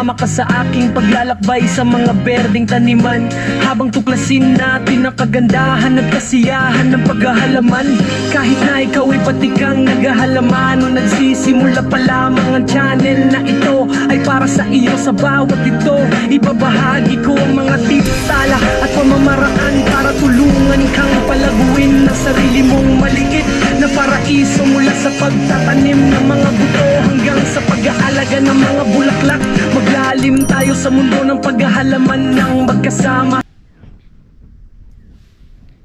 Sumama ka sa aking paglalakbay sa mga berdeng taniman, habang tuklasin natin ang kagandahan at kasiyahan ng paghahalaman. Kahit na ikaw ay patikang naghahalaman o nagsisimula pa lamang, ang channel na ito ay para sa iyo. Sa bawat ito, ibabahagi ko ang mga tips, tala at pamamaraan para tulungan kang palaguin ang sarili mong maliit na paraiso, mula sa pagtatanim ng mga buto hanggang sa pag-aalaga ng mga bulaklak. Maglalim tayo sa mundo ng paghahalaman ng magkasama.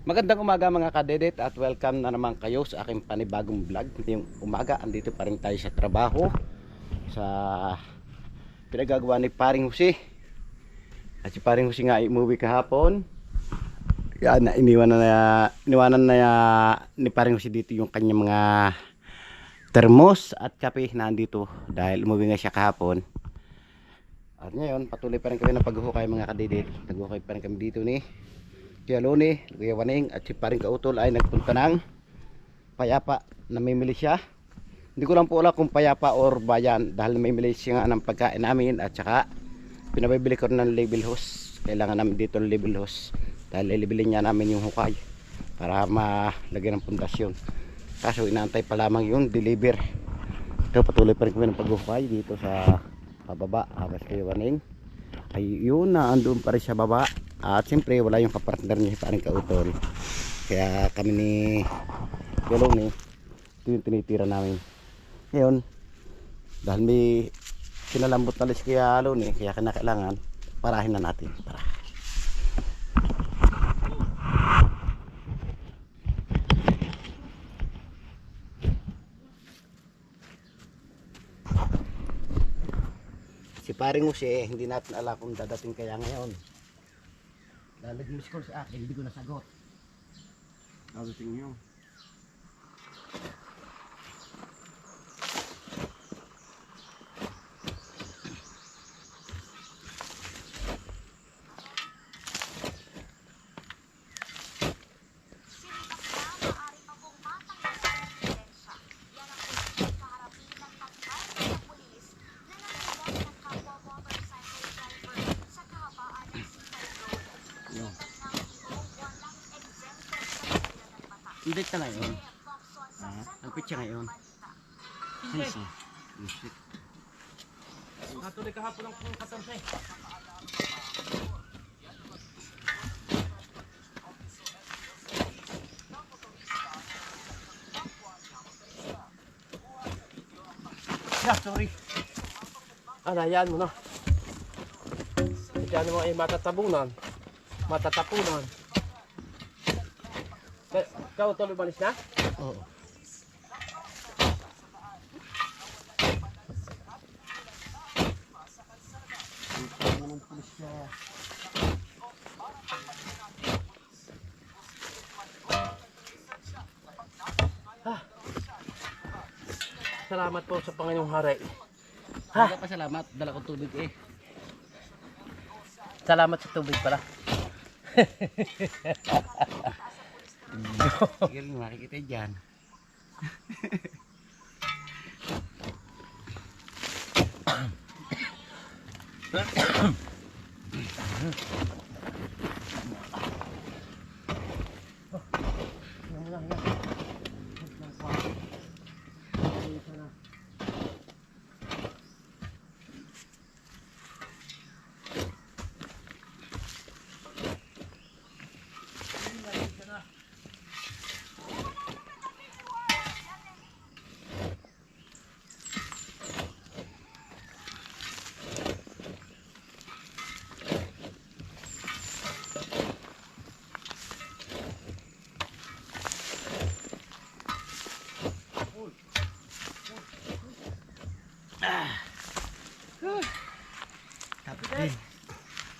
Magandang umaga mga kadedet at welcome na naman kayo sa aking panibagong vlog. Ngayong umaga, andito pa rin tayo sa trabaho, sa pinagagawa ni Paring Jose. At si Paring Jose nga ay umuwi kahapon. Yan, iniwanan na ni Paring Jose dito yung kanyang mga termos at kape na andito dahil umuwi nga siya kahapon. At ngayon, patuloy pa rin kami ng paghuhukay mga kadedet. Naghuhukay pa rin kami dito ni Kuya Loni, Kuya Waning at si Paring Kautol ay nagpunta ng Payapa. Namimili siya. Hindi ko lang po alam kung Payapa or Bayan dahil namimili siya nga ng pagkain namin at saka pinabibili ko ng label hose. Kailangan namin dito ng label hose dahil ilibilin niya namin yung hukay para malagyan ng pundasyon. Kaso inaantay pa lamang yung deliver. So patuloy pa rin kami ng paghuhukay dito sa pababa. Habas Kuya Waning ay yun na andun pa rin sa baba. At siyempre wala yung kapartner niya si Paring Kautol. Kaya kami ni Kuya ito yung tinitira namin. Ngayon, dahil may sinalambot na si Kuya Loni, kaya kinakailangan parahin na natin. Tara. Si Paring Jose, hindi natin alam kung dadating kaya ngayon. Dahil nag-miss call sa akin, hindi ko nasagot. Dadating nyo. Hindi ka ngayon. Ang pitsa ngayon. Ano siya? Natuloy kahapon ang 14. Yeah, sorry. Hayaan mo na. Diyan mo ay matatapunan. Ikaw tuloy balis na? Oo. Salamat po sa Panginoong Hari. Hindi pa salamat. Dala ko tubig eh. Salamat sa tubig pala. Sige lang, makikita dyan.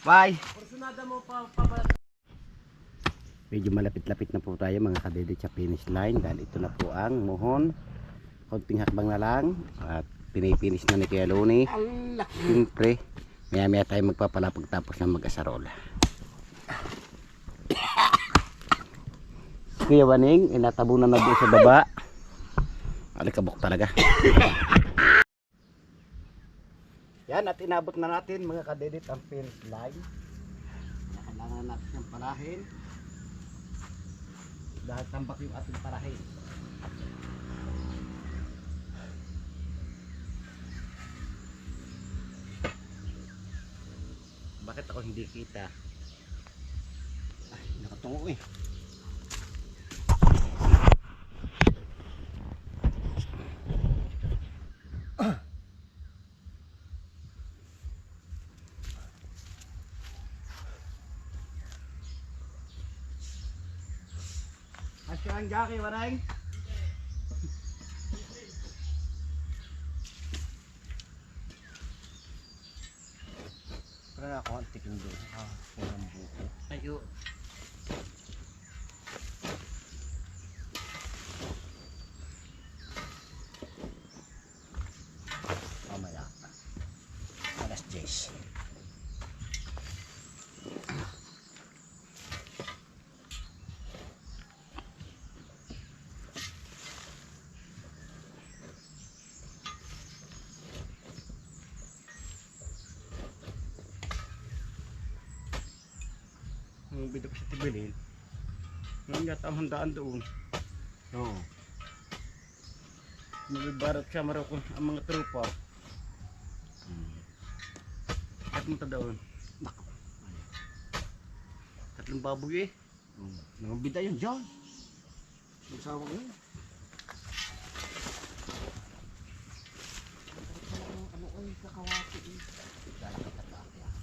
Bye. Medyo malapit-lapit na po tayo mga kadedet sa finish line dahil ito na po ang muhon. Konting hakbang na lang at pinipinish na ni Kuya Loni. Siyempre maya tayo magpapalapag tapos ng mag-asarol. Kuya Waning inatabunan na doon sa baba. Alikabok talaga. Yan. Yan at inabot na natin mga kadedit ang fence line. Kailangan natin siyang parahin. Dahil tambak yung ating parahin. Bakit ako hindi kita? Ay, nakatungo eh. Asyang Jackie, warang. Para ako ang tiking doon. Pulang buko. Ayo. Mamaya. Alas 10. Ang bida ko sa Tibilin. Ngayon yata ang handaan doon. Oo. Nagibarat siya Maroko ang mga trupa. At mo ta doon. Tatlong baboy eh. Mga bida yun dyan. Magsawag yun. Ano ay kakawaki eh. Dala ka tatake ah.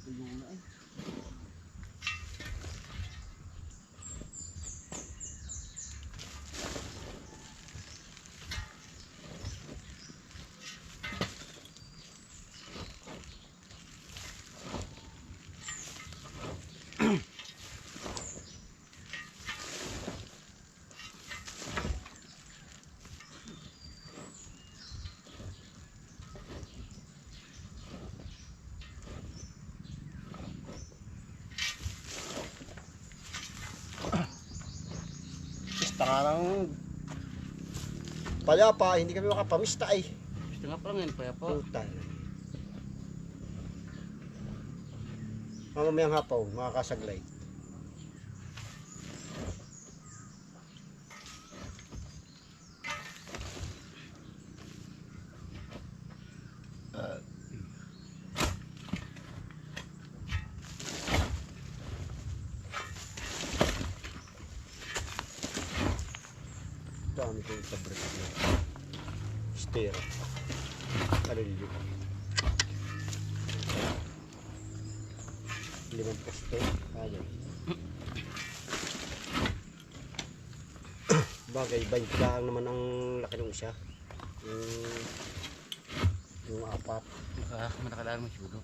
Tulong na eh. Basta nga ng payapa, hindi kami makapamista eh. Gusto nga pala ngayon, kaya po. Putan. Mamamayang hapaw, makakasaglay. Dami ko sa break na stair karilyo 5 poste ayan bagay 20 lang naman ang laki ng isa yung apat Manakalaan mo siguro.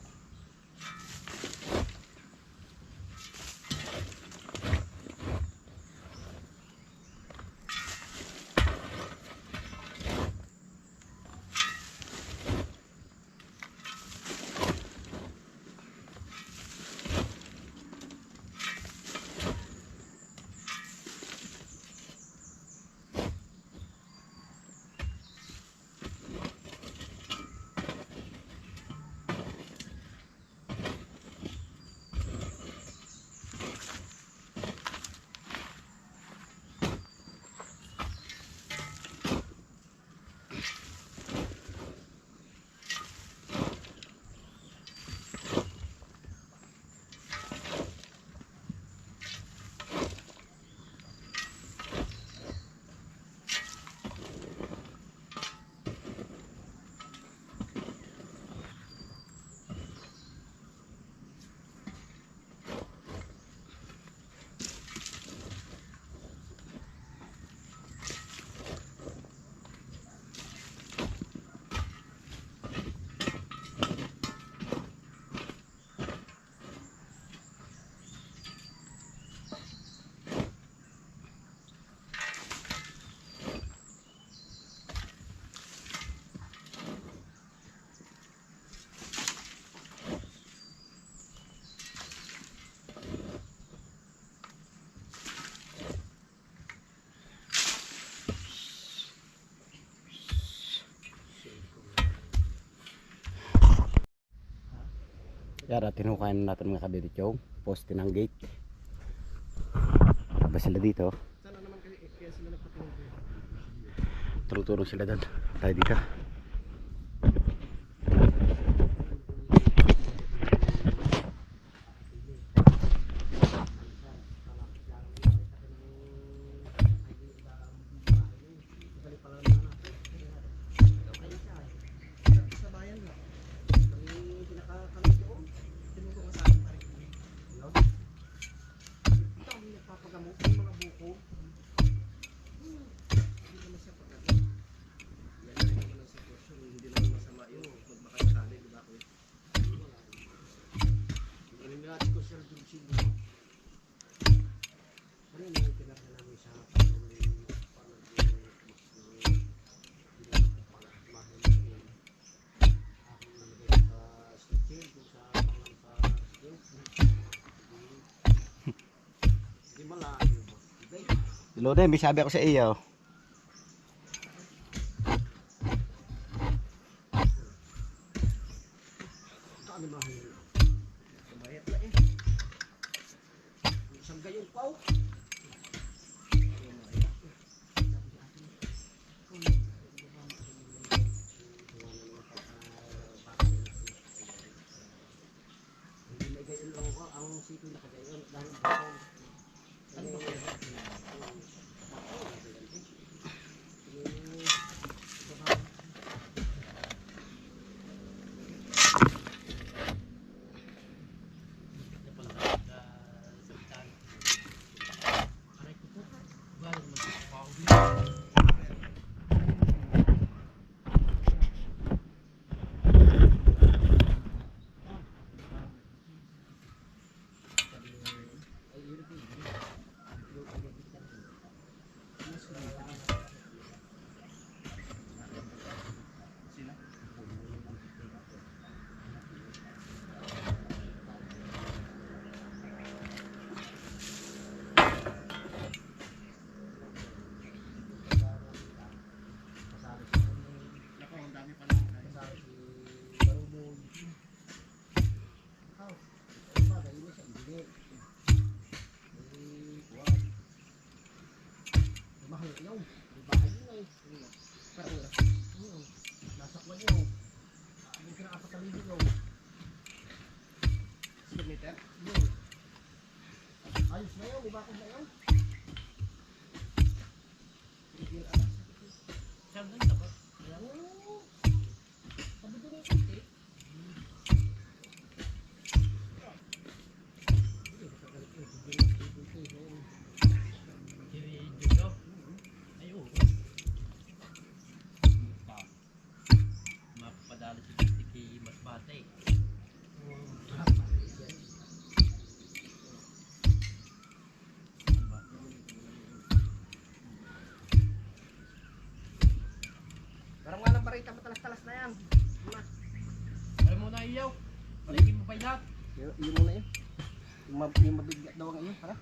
Yara, tinukayan natin mga kadidit yung poste ng gate. Ba sila dito? Sana naman kaya sila nagpatulog. Turong-turong sila doon. Tayo dito. Sa bayan na. Kami pinakakamit doon. Tinuro ka sa akin pa rin. No? Ito kami nagpapagamot ng mga buko. Hindi naman siya pagkagat. Yan na rin naman ang sitwasyon. Hindi naman masama yun. Magmakasali, di ba ko? Hindi natin ko siya dulcin. Ano yung pinaka namin sa Lode, may sabi ako sa iyo. ayos na yun, ibakod na yun. Saan ganda ba? Sabi doon yung kunti. Mapadala si Tiki Masbate. Parang walang barita, matalas-talas na yan. Alam mo na iyaw. Balikin mo pa lahat. Yun muna yun. Yung mabigyan daw ang iyon, para.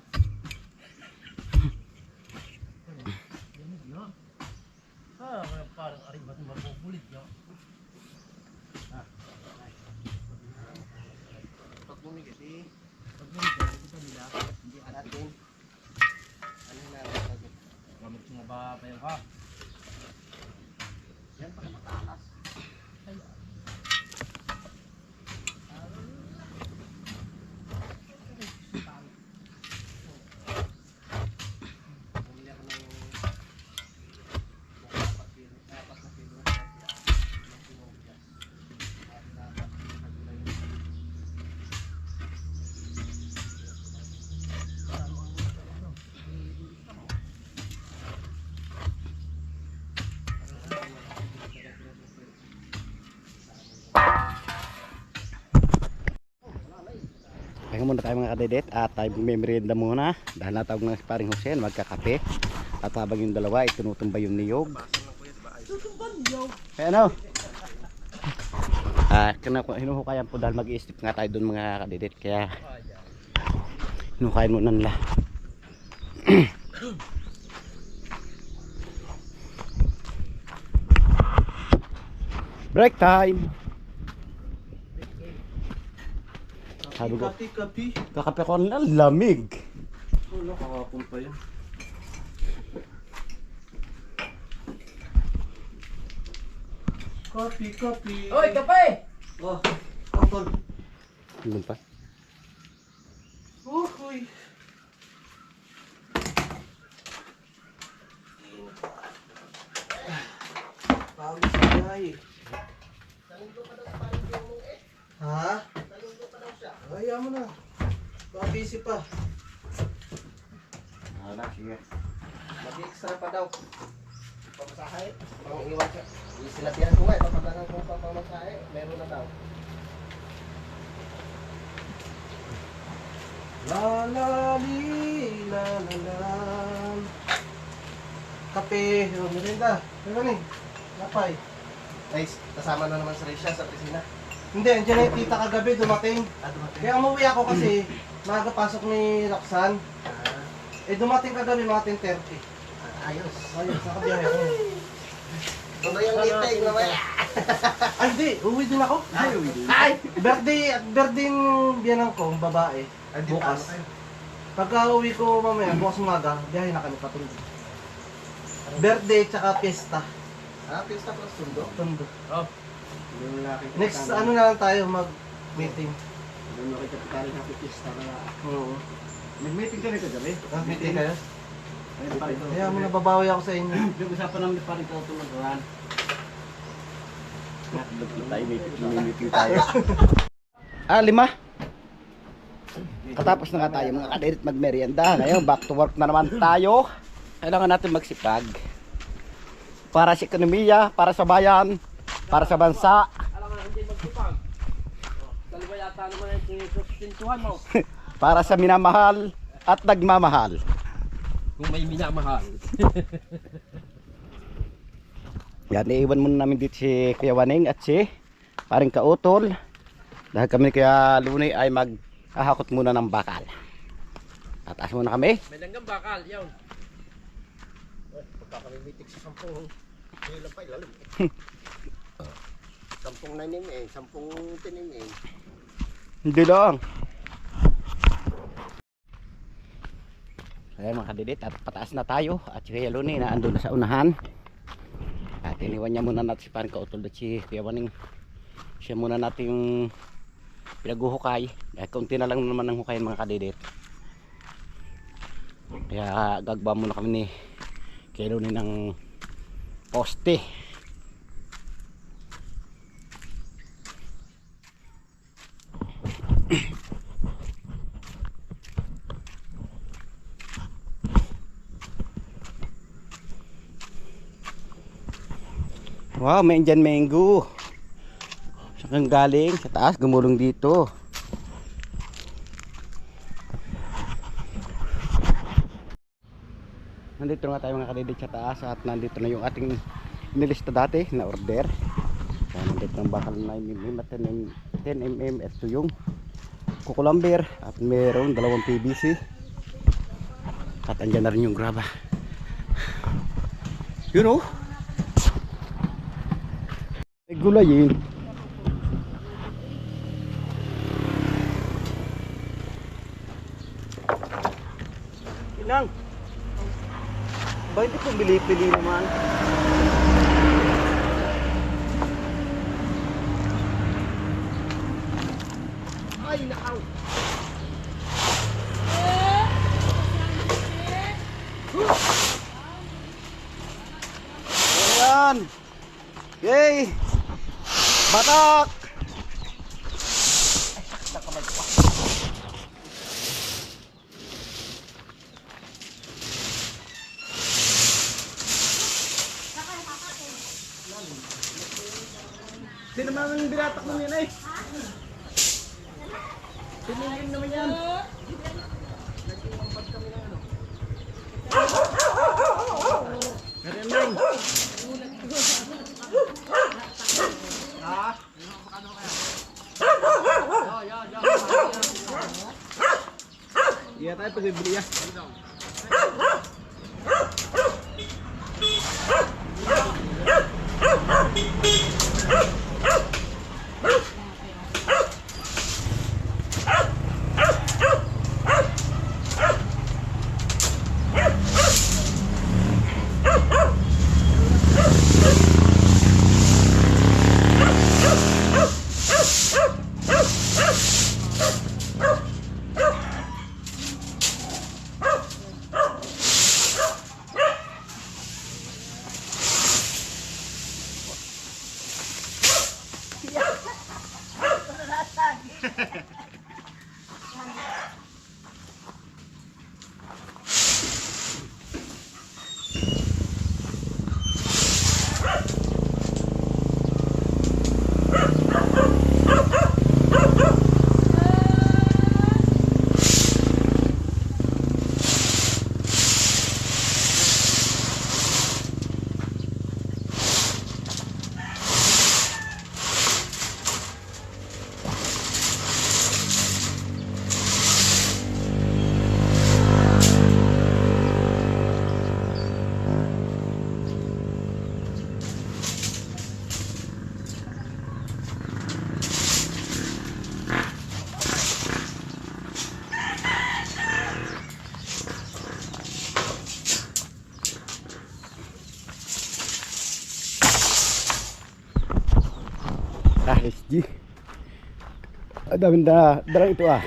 Parang aring ba't mabubulit niya. Pagbunig kasi, pagbunig kasi ito nila, hindi natin. Ano na natin? Gamit mo ba pa yung ha? Yan, para mataas. Kaya muna tayo mga kadedet at tayo merienda muna dahil natawag na si paring Jose magkakape at habang yung dalawa ay tinutumba yung niyog. Kaya ano? Hinuhukayan po dahil mag-i-step nga tayo doon mga kadedet kaya hinuhukayan muna nila. Break time! Sabi ko, Kapi. kakape ko na lamig. Wala, kakapon pa yan. Kapi. Oy, kape! Oh, tol. Hindi pa. Uy. Pawis na ay. Ha? Ayaw mo na. Baka busy pa. Wala, sige. Mag-extra pa daw. Pamasahe. Pang iwan ka. Sinabihan ko nga, papagangan ko pa pamasahe. Meron na daw. La la li la la la. Kape, merinda. Ano ni? Lapay. Guys, kasama na naman si Risha sa opisina. Hindi, andyan na yung tita kagabi, dumating. Dumating. Kaya umuwi ako kasi maaga pasok ni Roxanne. Eh dumating kagabi mga 10:30. Ayos. Ayun, nakabiyahe ako. Tuloy ang meeting mamaya. Ay, hindi. Uwi din ako. Ay! Birthday ng biyanang ko, babae. Bukas. Pagka uwi ko mamaya, bukas umaga, biyahe na kami patuloy. Birthday tsaka piyesta. Pista plus tundo. Tondo. Oh. Next, ano na lang tayo mag-meeting. Doon nakita pa tayo sa pista na. Oo. Nag-meeting ka nito gabi? Meeting kayo? Ayun pa rin. Kaya mo nababawi ako sa inyo. Yung usapan namin pa rin ito tulungan. Meeting tayo. 5. Katapos na nga tayo mga kadirit magmerienda. Ngayon back to work na naman tayo. Kailangan natin magsipag. Para sa ekonomiya, para sa bayan, para sa bansa. Alam nga, hindi magsipag. Dalawa yata naman yung sinusustentuhan mo. Para sa minamahal at nagmamahal. Kung may minamahal. Yan, iiwan muna namin dito si Kuya Waning at si paring Kautol. Dahil kami Kuya Lunay ay maghahakot muna ng bakal. Tataas muna kami. May langgang bakal, yun. Pagkakamimitik sa 10. Ilan pa ilalim. 10 nanim 10 tinim Hindi lang. Ayan mga kadidit, at pataas na tayo. At si Kuya Lunay na andun na sa unahan. At iniwan niya muna natin si paring Kautol at si Kuya Waning. Siya muna natin pinaguhukay. Dahil kaunti na lang naman ang hukayin mga kadidit. Kaya gagba muna kami ni Kuya Lunay ng poste. Wow, may Indian mango. Saan kang galing? Sa taas, gumulong dito. Nandito nga tayo mga kadidit sa taas at nandito na yung ating nilista dati na order. So, nandito ng bakal na 9mm at 10mm. Ito yung kukulamber at meron 2 PVC. At andyan na rin yung graba. Yun oh. May gulay eh. Inang. Bakit ito bili-pili naman? Ay, nakaw! Ayan. Yay. Batak. Sino naman ang binatak mo yan eh? Sinilin naman yan. Meron lang. Iya tayo pagbibili ya. G. Daming darang ito ah.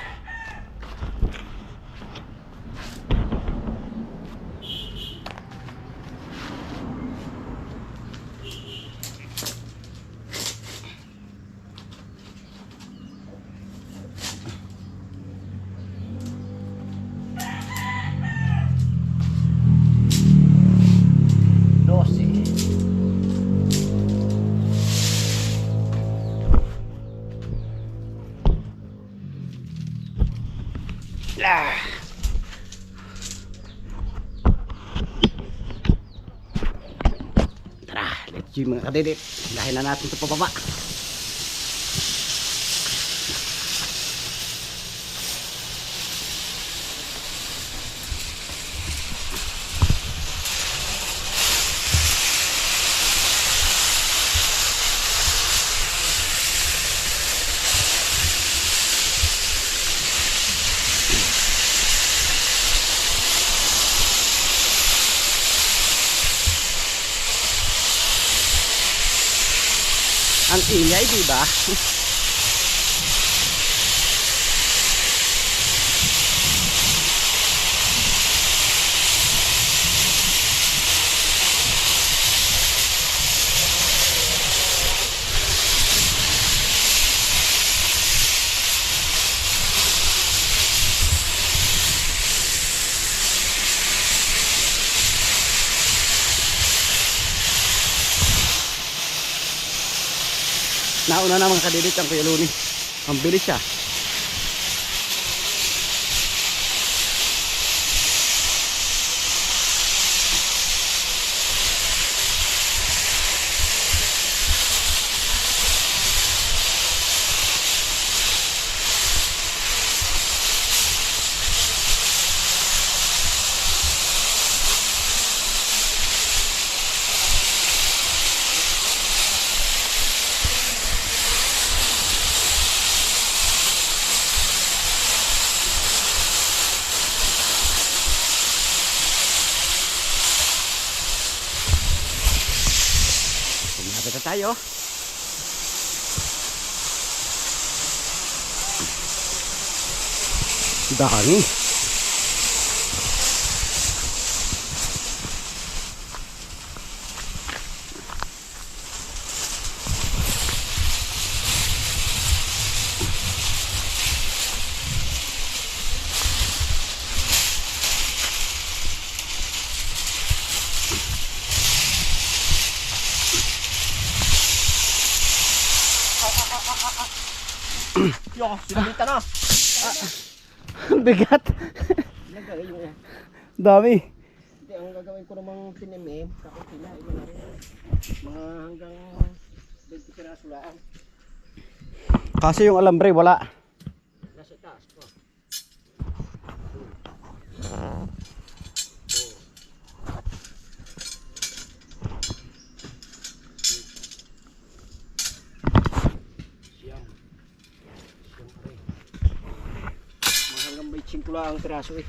Ah. Tara, let's go mga kadidit. Dahil na natin ito pababa. Ang ingay, di ba? Nauna na mga kadidit ang Kuya Luni. Ang bilis siya. Kumapit na tayo. Dami. Yo, sinabita na. Bigat. Nagagawin mo. Dami. Hindi, ang gagawin ko namang tinimim, tapos sila, iba na rin. Mga hanggang 20 piraso lang. Kasi yung alambre wala. Nasa taas pa. Siyam. Siyempre. Mga hanggang 25 lang ang piraso eh.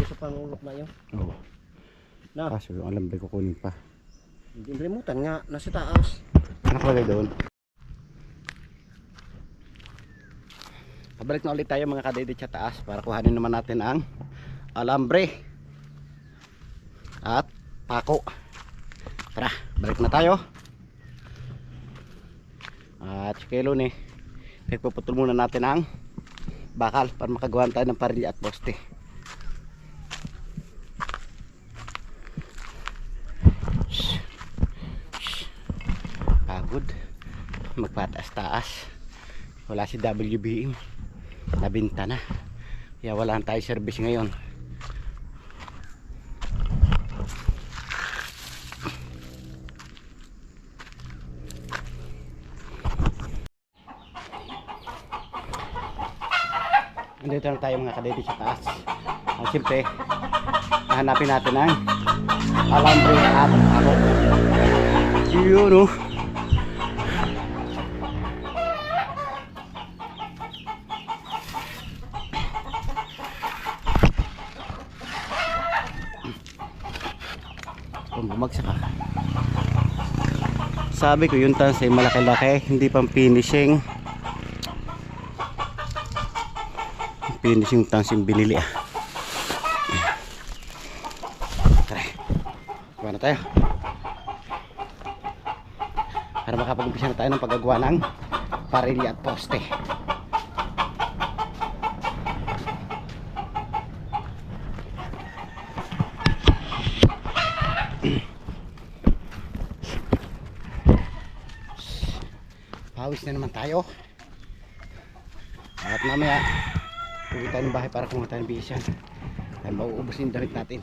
Sa pangulok na yun. Oo. Na, Kaso yung alambre kukunin pa. hindi remutan nga, nasa taas. Nakalagay doon. Pabalik na ulit tayo mga kadidit sa taas para kuhanin naman natin ang alambre at pako. Tara, balik na tayo. At si Kelo ni, pagpuputol muna natin ang bakal para makagawa tayo ng parilya at poste. Pagod magpataas-taas. Wala si WBM, nabinta na, kaya wala tayo service ngayon. Nandito na tayo mga kadete sa taas. Siyempre hanapin natin ang alambre at ako. Yun oh. Bumagsak ka. Sabi ko yung tansay malaki-laki, hindi pang finishing. finishing touch yung binili Tara, gawa na tayo para makapag-umpisa na tayo ng paggagawa ng parilya at poste. Pawis na naman tayo at mamaya uwi tayo ng bahay para kumuha tayo ng bihisan dahil mauubos yung damit natin.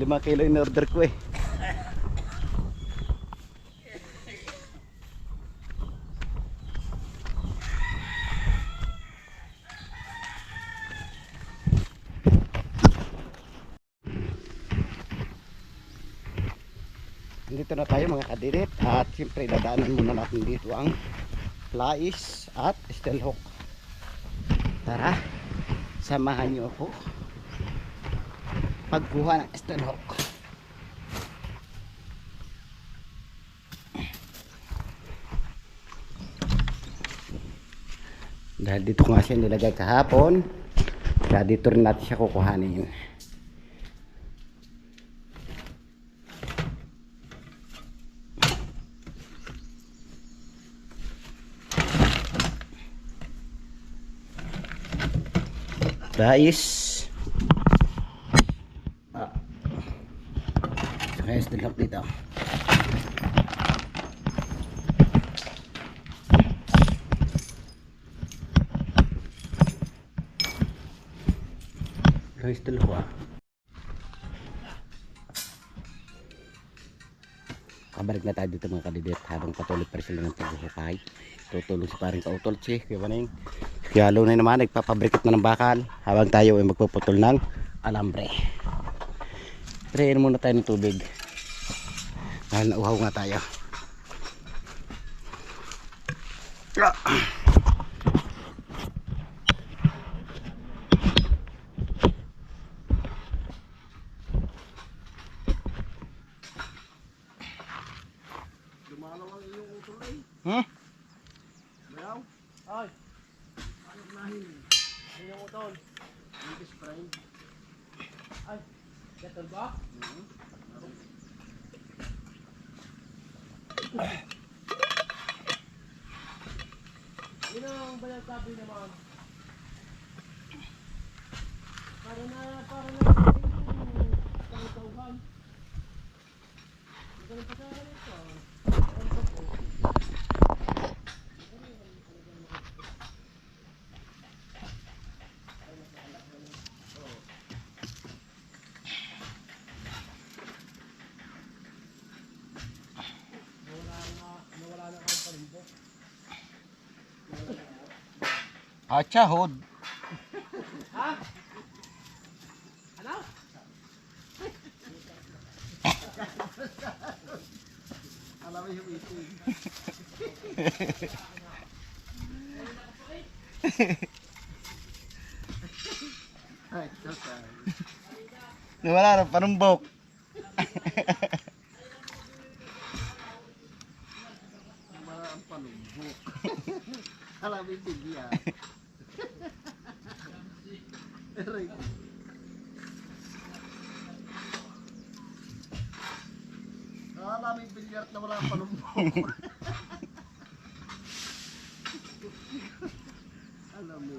5 kilo in order ko eh. Dito na tayo mga kadirit at siyempre dadaanan muna natin dito ang Flais at Stelhoek. Tara, samahan niyo ako pagkuha ng Stelhoek. Dahil dito nga siya nilagay kahapon, kaya dito rin natin siya kukuhanin. Guys, kaya Stelhoek dito. Kaya Stelhoek kabalik na tayo dito mga kadidit habang patuloy pa rin sila ng paghuhukay. Tutulong si paring kautolchi kaya maning yalo na naman nagpapabrikit na ng bakal habang tayo ay magpuputol ng alambre. Trayin muna tayo ng tubig dahil nauhaw nga tayo. Lumalaw ang iyong utol ay. Bayaw. Ay. Anong nahin? Iyong utol. Hindi spray. Ay. Gatol ba? Yun ang bayang tabi naman. Para na pangitauhan. Ito ng pasaran ito. Achahod. Ha? Ano? Alam mo yung itin. Ay, okay. Wala na panumbok. Wala ang panumbok. Alam mo yung bigyan. Aray. Alam mo yung bilyart na wala ang panumbok. Alam mo.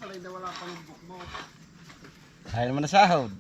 Alay na wala ang panumbok mo. Ayaw naman na sahod.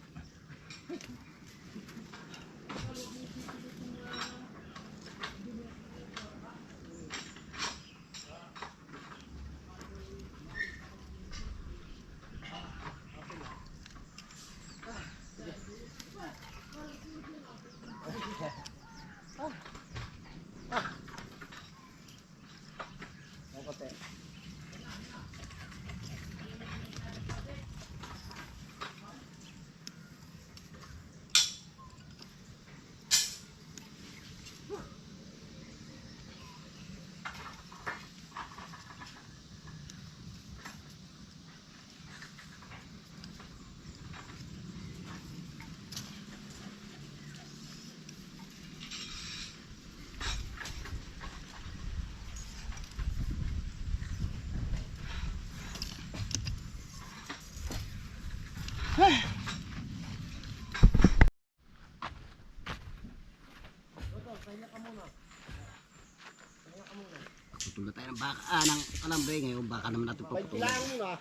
Magsulat tayo ng baka, ng alambre ngayon. Baka naman natin puputulin. Kailangan mo na.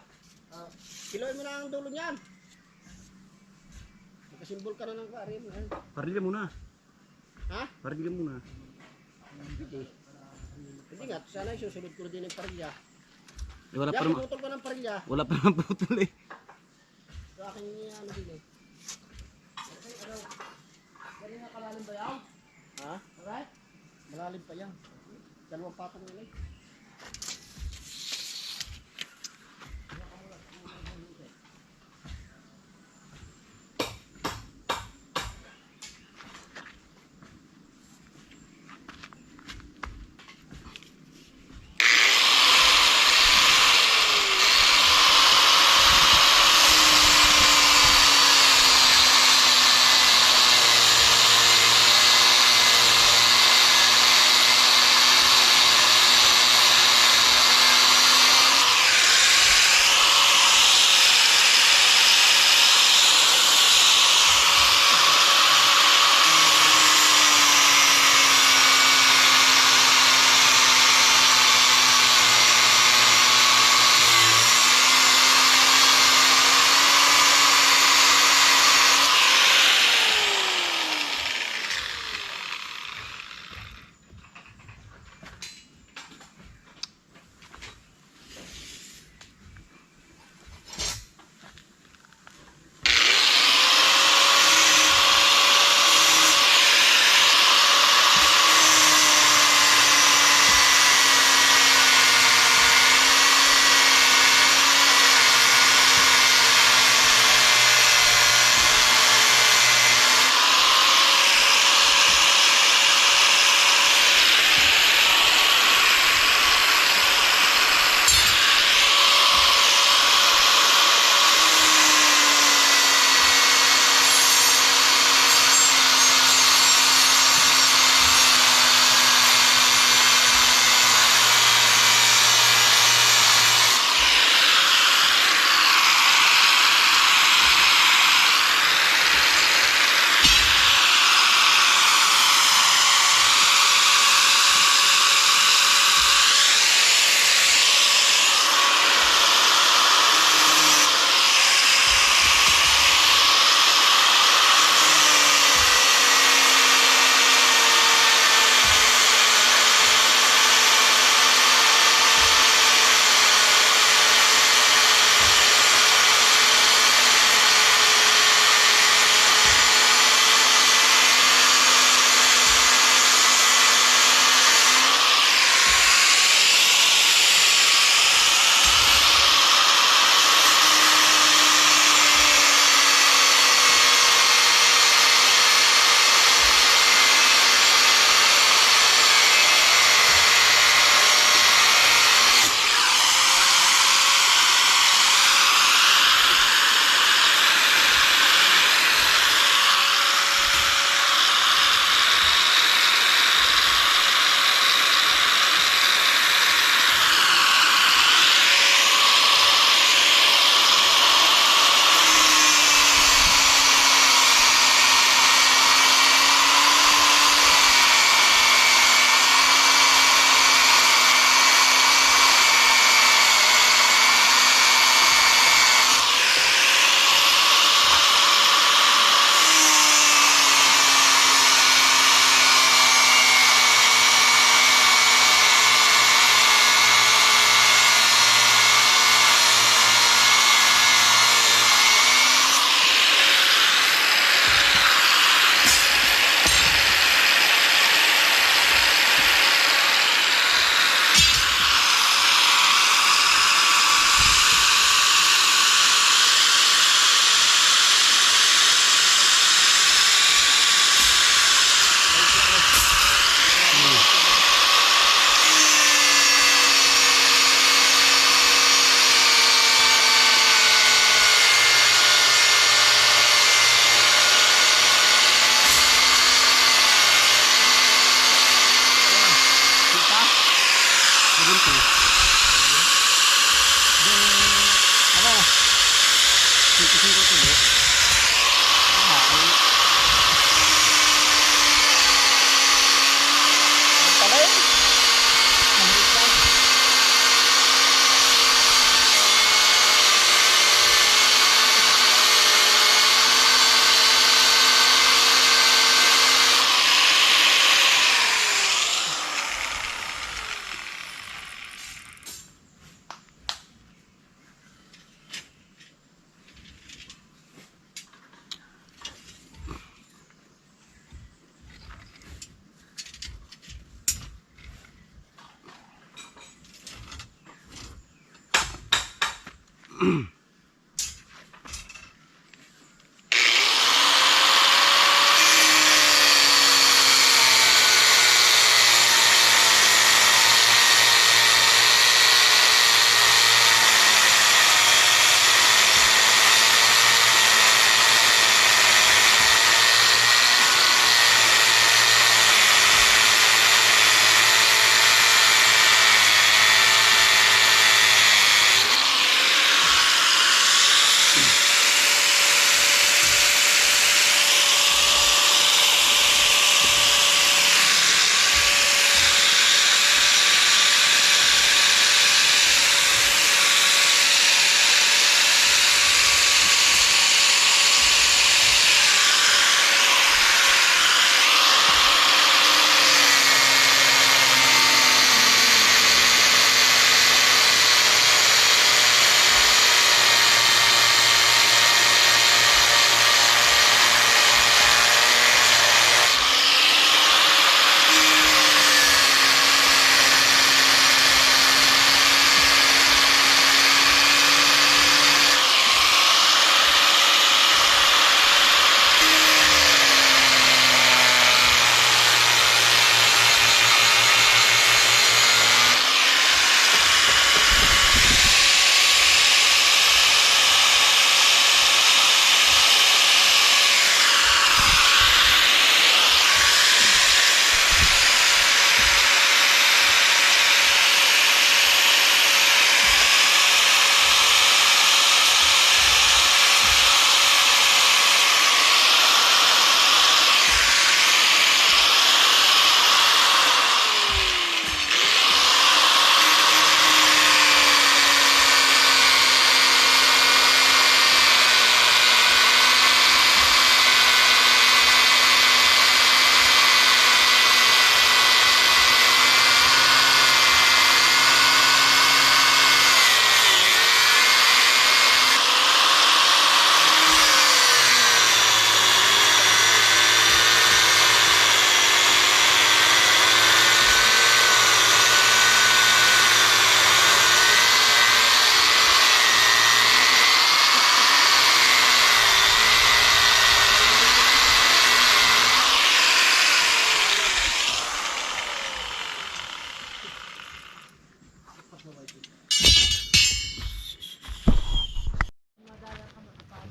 Kiloin mo na ang dulo niyan. Magkasimbol ka na ng karim. Parilya muna. Ha? Parilya muna. Hindi nga, sana susunod ko din ng parilya. Eh, wala pa Yan, naman. putol ka ng parilya. Wala pa naman putol eh. Sa akin ano din eh. Okay, ano? Ganyan nga kalalim ba yan? Ha? Alright? Malalim pa yan. Dalawang patong nila eh.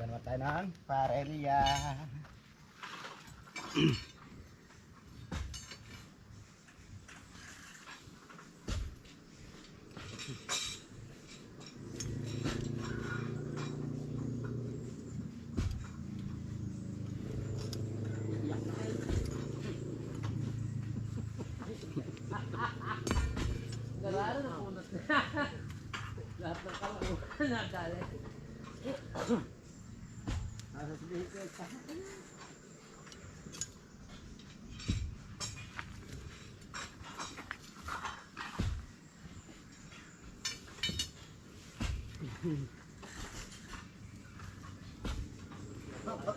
Naman tayo ng parelya. Gararo na punot na. Lahat ng kalauhan nagalit. Nasa speaker pa.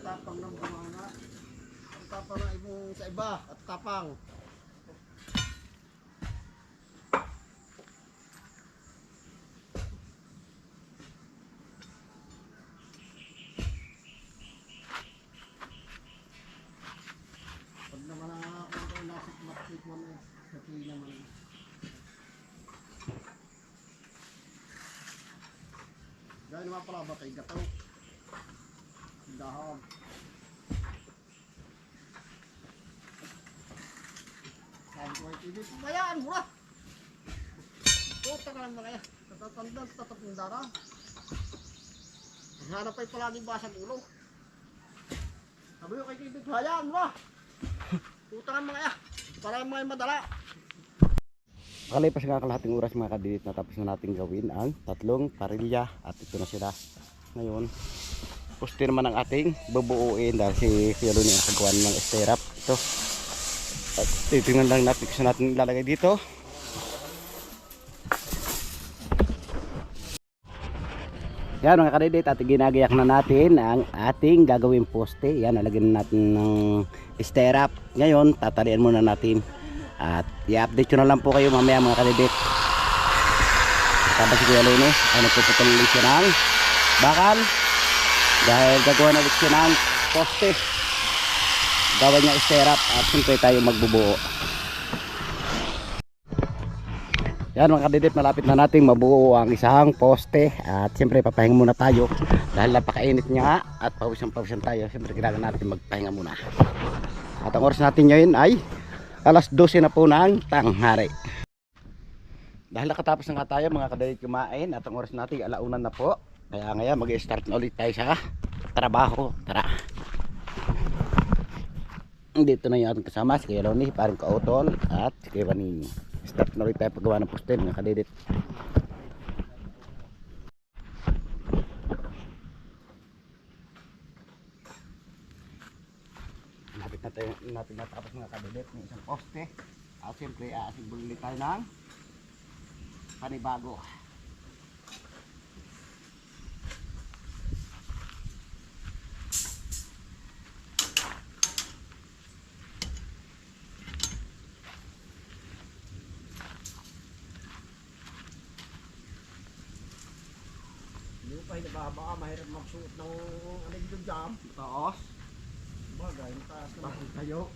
Tapang ng bumanga. Ang tapang na ibong sa iba at tapang. Pag naman ang nasip matik mo na sa tuwi naman. Dahil naman pala ba kay Gataw? Dahon. Sabi ko ay TV, bayaan mo na! Puta ka lang na kaya. Tatatandang tatap ng dara. Hanap ay palagi basag ulo. Sabi ko kay TV, bayaan mo na! Puta ka mga kaya. Para yung mga madala. Makalipas nga kalahating oras mga kadidit, natapos na natin gawin ang tatlong parilya at ito na sila. Ngayon, poste naman ang ating bubuuin dahil si Kuya Luni ang kagawa ng stirrup. Ito. At titingnan lang natin kung saan natin ilalagay dito. Yan mga kadidit, at ginagayak na natin ang ating gagawin poste. Yan, nalagyan natin ng stirrup. Ngayon, tatalian muna natin. At i-update ko na lang po kayo mamaya mga kadidit. Tapos si Kuya Luni ay nagpuputol ulit siya ng bakal. Dahil gagawa na ulit siya ng poste. Gawa niya isterap at siyempre tayo magbubuo. Yan mga kadidit, malapit na nating mabuo ang isang poste. At siyempre papahinga muna tayo. Dahil napakainit niya at pawisan tayo. Siyempre kailangan natin magpahinga muna. At ang oras natin ngayon ay alas 12 na po ng tanghari. Dahil nakatapos na nga tayo mga kadidit kumain. At ang oras natin alaunan na po. Kaya ngayon mag-start na ulit tayo sa trabaho. Tara. Dito na yung ating kasama, si Kuya Ronnie, parang Kautol at si Kuya Vanini. Start na ulit tayo paggawa ng poste mga kadidit. Natin natapos mga kadidit ng isang poste. At siyempre aasimbol ulit tayo ng panibago. Yung pa baka mahirap magsuot ng ano yung jam. Taos. Bagay, taas naman. Tayo.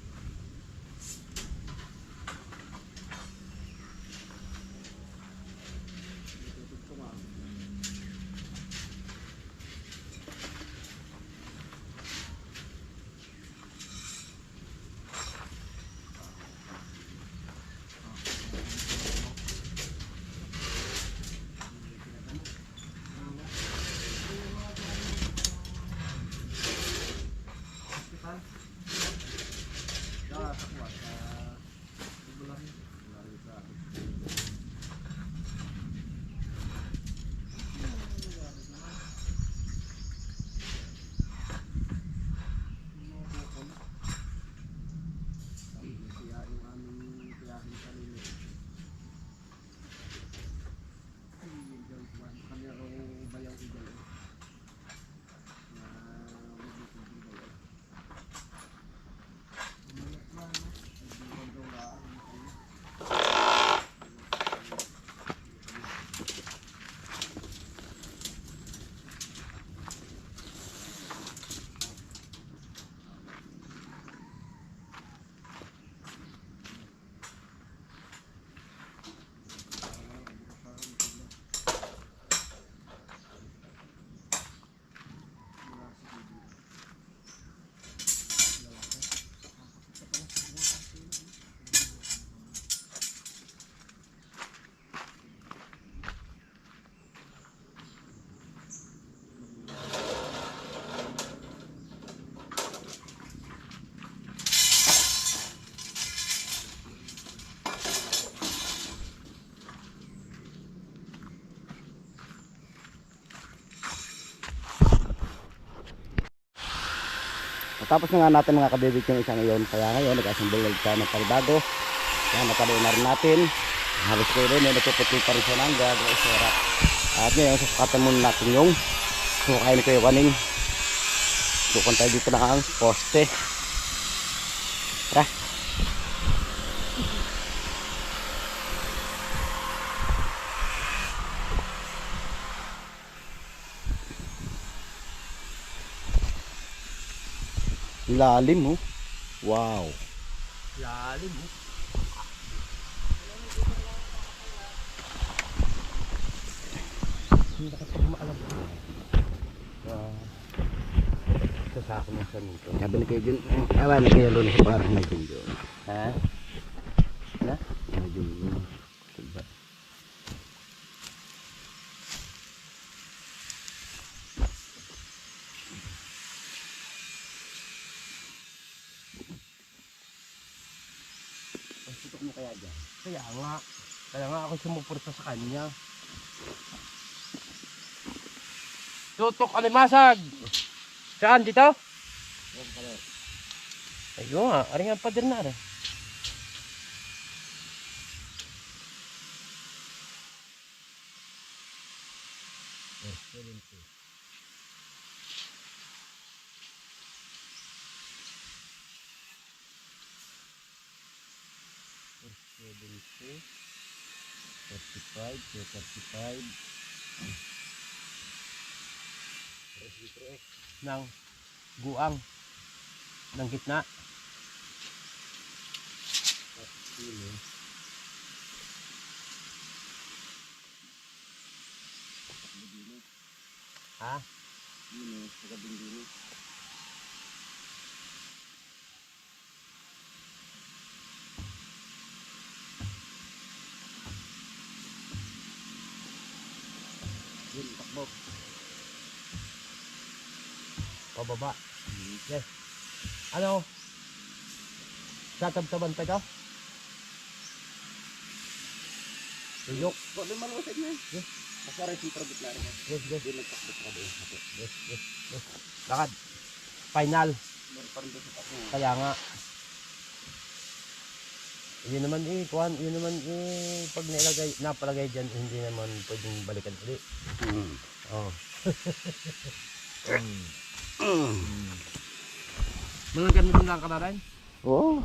Tapos na nga natin mga kadidit yung isang iyon. Kaya ngayon nag-assemble ulit tayo ng panibago. Yan, nakaluin na rin natin. Halos ko rin, nagpuputul pa rin siya ng gagawa iserap. At ngayon susukatan muna natin yung sukain ko yung waning. Sukan tayo dito na ang poste. Tara. Lalim oh. Wow. Lalim mo. Hindi ka pa maalam. Sa sako ng sanito. Sabi na kayo dyan. Awa na kayo doon sa parang na dyan doon. Ha? Na? Na dyan doon. Diba? Tutok mo kaya dyan? Kaya nga ako sumuporta sa kanya. Tutok alimasag! Saan dito? Ayun nga, aring ang pader na rin. ng guang ng gitna. Ha? Pababa. Yes. Ano? Satab-saban pa ito? Tuyok. Kok di malusig na. Yes. Pasara yung product na rin. Yes, yes. Di nagtakbot ka doon. Yes, yes, yes. Lakad. Final. Parang doon sa tapo. Kaya nga. Yun naman kuhan, yun naman pag nilagay, napalagay dyan, hindi naman pwedeng balikan ulit. Oh. Mga ganito lang ka na rin? Oo.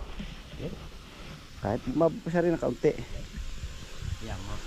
Kahit mabasa rin na kaunti. Kaya nga.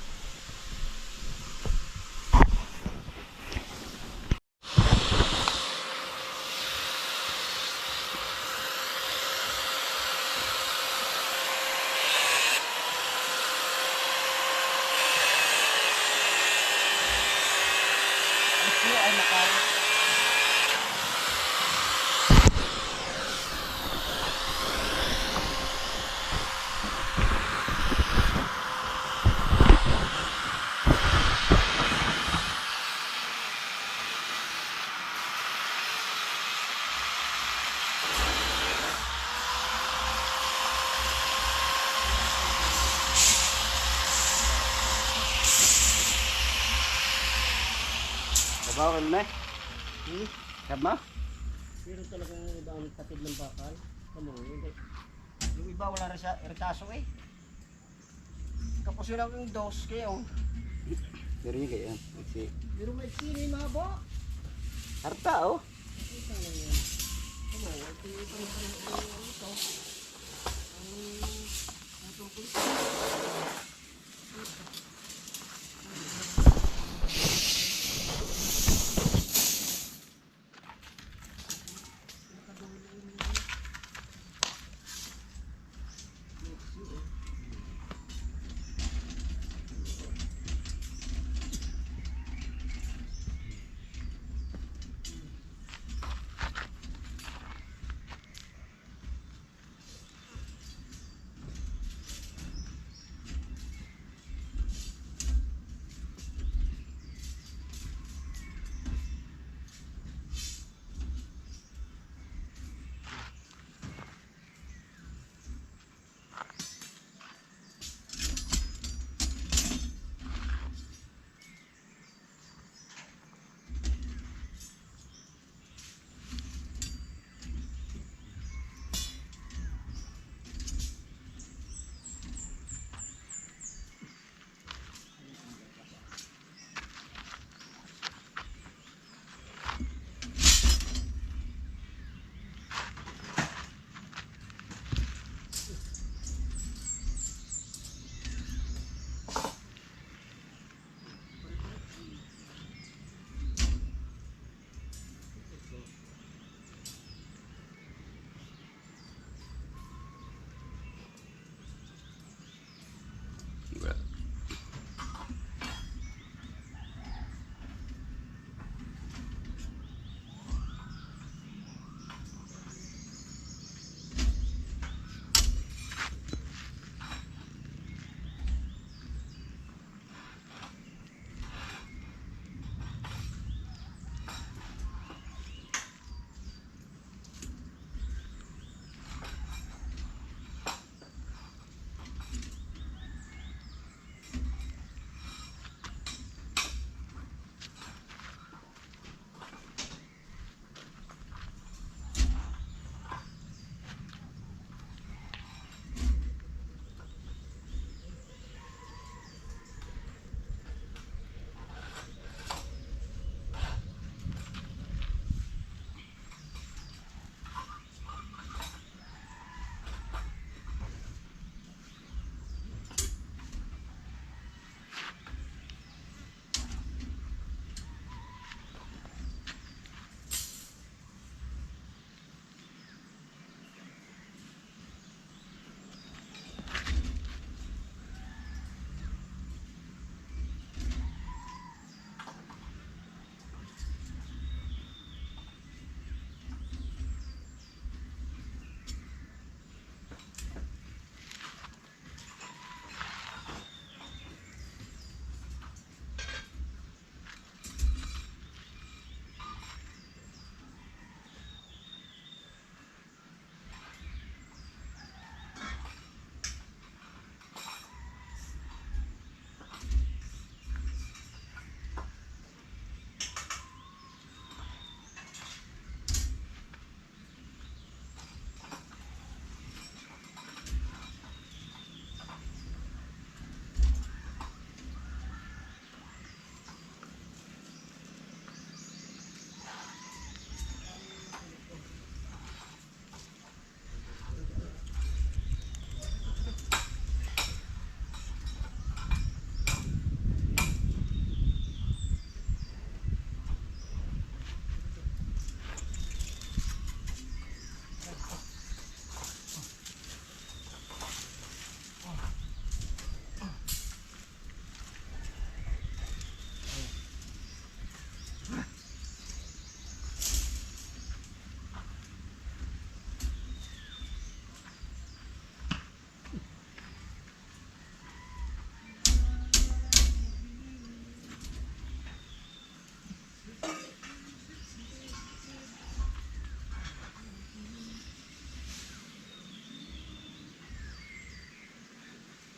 Trabaho ka na eh. Kama? Pero talagang iba ang tatid ng bakal. Kamu, hindi. Yung iba wala rin sa ertaso eh. Kapos yun ang dos kayo. Pero yun kaya. Kasi Pero may sini mahaba. harta oh.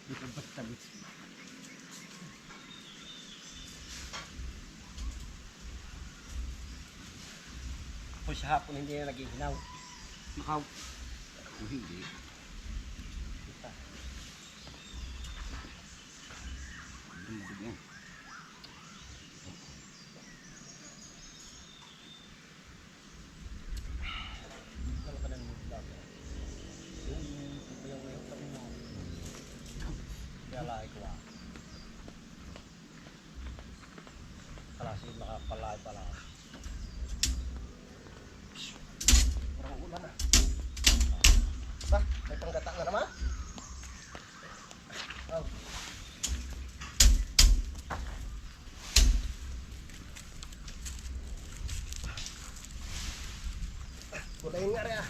Kung sa hapon hindi na nagiginaw. Makaw. Hindi. Kalasi makapalay pala. Parang ulan na. Ba, may panggata nga naman. Oh. Gulayin nga rin ah.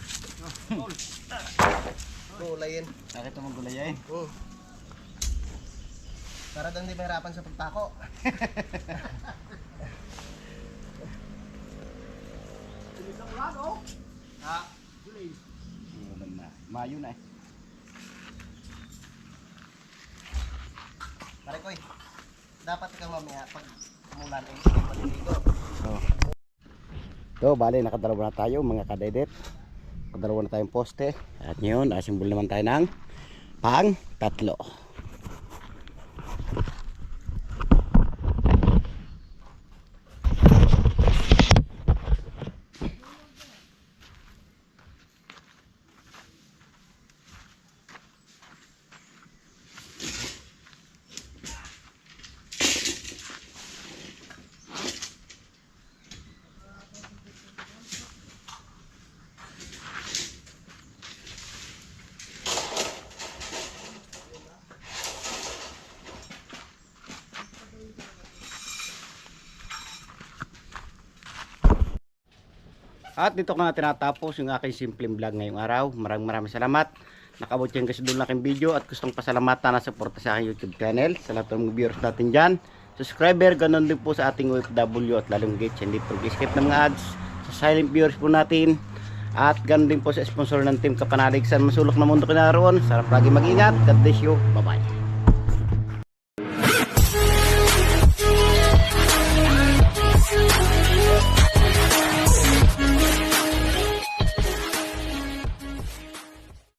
Gulayin. Bakit ito magulayain? Para doon hindi mahirapan sa pagpako. Tumisang ulan oh. Ha? Gulay. Ulan na. Mayo na eh. Pare ko dapat ikaw mamaya pag umulan ay hindi maliligo. Oh. So, bali, nakadalawa na tayo mga kadedet. Nakadalawa na tayong poste. At ngayon, asimbol naman tayo ng pang-tatlo. At dito ko na tinatapos yung aking simpleng vlog ngayong araw. Maraming salamat. Nakabot yan kasi doon aking video at gustong pasalamatan na suporta sa aking YouTube channel. Sa lahat ng mga viewers natin dyan. Subscriber, ganun din po sa ating OFW at lalong gates. Hindi po skip ng mga ads. Sa silent viewers po natin. At ganun din po sa sponsor ng Team Kapanalig. San masulok na mundo kinaroon. Sarap lagi mag-ingat. God bless you. Bye bye.